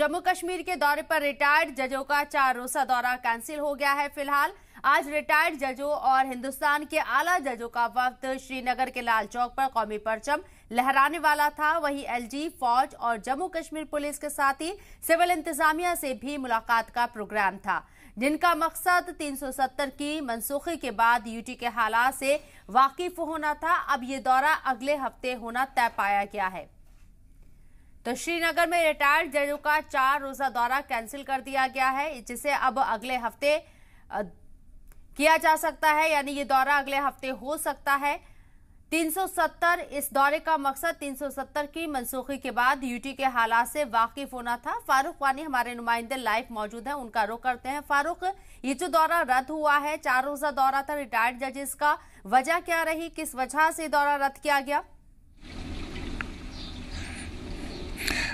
जम्मू कश्मीर के दौरे पर रिटायर्ड जजों का 4 रोजा दौरा कैंसिल हो गया है। फिलहाल आज रिटायर्ड जजों और हिंदुस्तान के आला जजों का वफ्द श्रीनगर के लाल चौक पर कौमी परचम लहराने वाला था। वहीं एलजी, फौज और जम्मू कश्मीर पुलिस के साथ ही सिविल इंतजामिया से भी मुलाकात का प्रोग्राम था, जिनका मकसद 370 की मनसूखी के बाद यूटी के हालात से वाकिफ होना था। अब ये दौरा अगले हफ्ते होना तय पाया गया है। तो श्रीनगर में रिटायर्ड जजों का 4 रोजा दौरा कैंसिल कर दिया गया है, जिसे अब अगले हफ्ते किया जा सकता है, यानी ये दौरा अगले हफ्ते हो सकता है। 370 इस दौरे का मकसद 370 की मनसूखी के बाद यूटी के हालात से वाकिफ होना था। फारूक वानी हमारे नुमाइंदे लाइव मौजूद हैं, उनका रुख करते हैं। फारूक, ये जो दौरा रद्द हुआ है, 4 रोजा दौरा था रिटायर्ड जजेस का, वजह क्या रही, किस वजह से दौरा रद्द किया गया?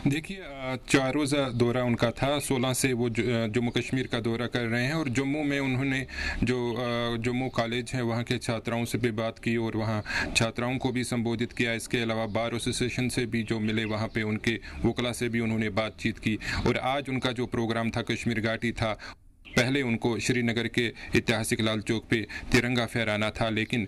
देखिए, 4 रोज़ा दौरा उनका था। 16 से वो जम्मू कश्मीर का दौरा कर रहे हैं और जम्मू में उन्होंने जो जम्मू कॉलेज है वहाँ के छात्राओं से भी बात की और वहाँ छात्राओं को भी संबोधित किया। इसके अलावा बार एसोसिएशन से भी जो मिले, वहाँ पे उनके वकला से भी उन्होंने बातचीत की। और आज उनका जो प्रोग्राम था कश्मीर घाटी था। पहले उनको श्रीनगर के ऐतिहासिक लाल चौक पे तिरंगा फहराना था, लेकिन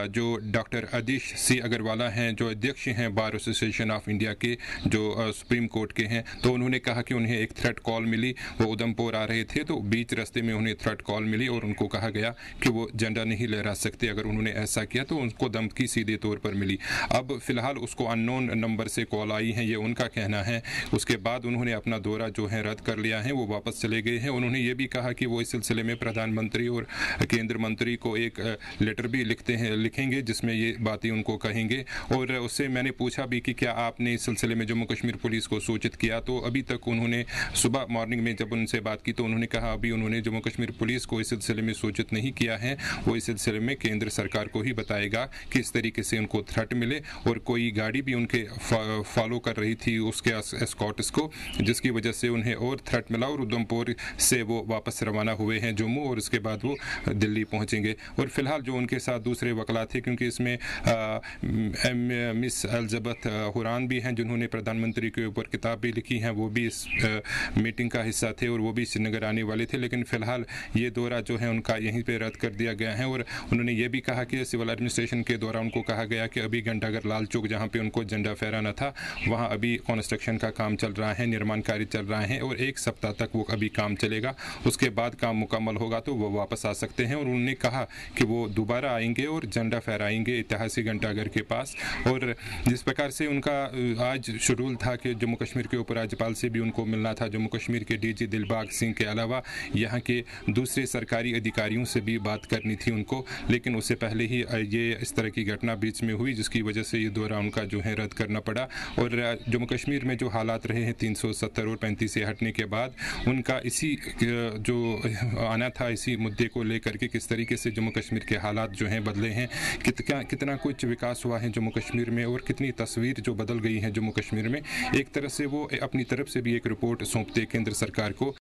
जो डॉक्टर आदिश सी अग्रवाला हैं, जो अध्यक्ष हैं बार एसोसिएशन ऑफ इंडिया के, जो सुप्रीम कोर्ट के हैं, तो उन्होंने कहा कि उन्हें एक थ्रेट कॉल मिली। वो उधमपुर आ रहे थे तो बीच रास्ते में उन्हें थ्रेट कॉल मिली और उनको कहा गया कि वो झंडा नहीं लहरा सकते। अगर उन्होंने ऐसा किया तो उनको धमकी सीधे तौर पर मिली। अब फिलहाल उसको अननोन नंबर से कॉल आई है, ये उनका कहना है। उसके बाद उन्होंने अपना दौरा जो है रद्द कर लिया है, वो वापस चले गए हैं। उन्होंने ये भी कहा कि वो इस सिलसिले में प्रधानमंत्री और केंद्र मंत्री को एक लेटर भी लिखेंगे जिसमें ये बातें उनको कहेंगे। और उससे मैंने पूछा भी कि क्या आपने इस सिलसिले में जम्मू कश्मीर पुलिस को सूचित किया, तो अभी तक उन्होंने सुबह मॉर्निंग में जब उनसे बात की तो उन्होंने कहा अभी उन्होंने जम्मू कश्मीर पुलिस को इस सिलसिले में सूचित नहीं किया है। वो इस सिलसिले में केंद्र सरकार को ही बताएगा कि इस तरीके से उनको थ्रेट मिले। और कोई गाड़ी भी उनके फॉलो कर रही थी उसके एस्कॉर्ट्स को, जिसकी वजह से उन्हें और थ्रेट मिला और उधमपुर से वो वापस रवाना हुए हैं जम्मू और उसके बाद वो दिल्ली पहुंचेंगे। और फिलहाल जो उनके साथ दूसरे वकला थे, क्योंकि इसमें मिस एलिजाबेथ हुरान भी हैं जिन्होंने प्रधानमंत्री के ऊपर किताब भी लिखी हैं, वो भी इस मीटिंग का हिस्सा थे और वो भी श्रीनगर आने वाले थे। लेकिन फिलहाल ये दौरा जो है उनका यहीं पे रद्द कर दिया गया है। और उन्होंने ये भी कहा कि सिविल एडमिनिस्ट्रेशन के दौरान उनको कहा गया कि अभी घंटाघर लाल चौक जहाँ पे उनको झंडा फहराना था, वहाँ अभी कंस्ट्रक्शन का काम चल रहा है, निर्माण कार्य चल रहा है और 1 सप्ताह तक वो अभी काम चलेगा। उसके बाद काम मुकम्मल होगा तो वो वापस आ सकते हैं। और उन्होंने कहा कि वो दोबारा आएंगे और झंडा फहराएंगे ऐतिहासिक घंटाघर के पास। और जिस प्रकार से उनका आज शेड्यूल था कि जम्मू कश्मीर के उपराज्यपाल से भी उनको मिलना था, जम्मू कश्मीर के डीजी दिलबाग सिंह के अलावा यहाँ के दूसरे सरकारी अधिकारियों से भी बात करनी थी उनको, लेकिन उससे पहले ही ये इस तरह की घटना बीच में हुई, जिसकी वजह से ये दौरा उनका जो है रद्द करना पड़ा। और जम्मू कश्मीर में जो हालात रहे हैं 370 और 35 से हटने के बाद, उनका इसी जो आना था इसी मुद्दे को लेकर के किस तरीके से जम्मू कश्मीर के हालात जो हैं बदले हैं, कितना कुछ विकास हुआ है जम्मू कश्मीर में और कितनी तस्वीर जो बदल गई है जम्मू कश्मीर में। एक तरह से वो अपनी तरफ से भी एक रिपोर्ट सौंपते केंद्र सरकार को।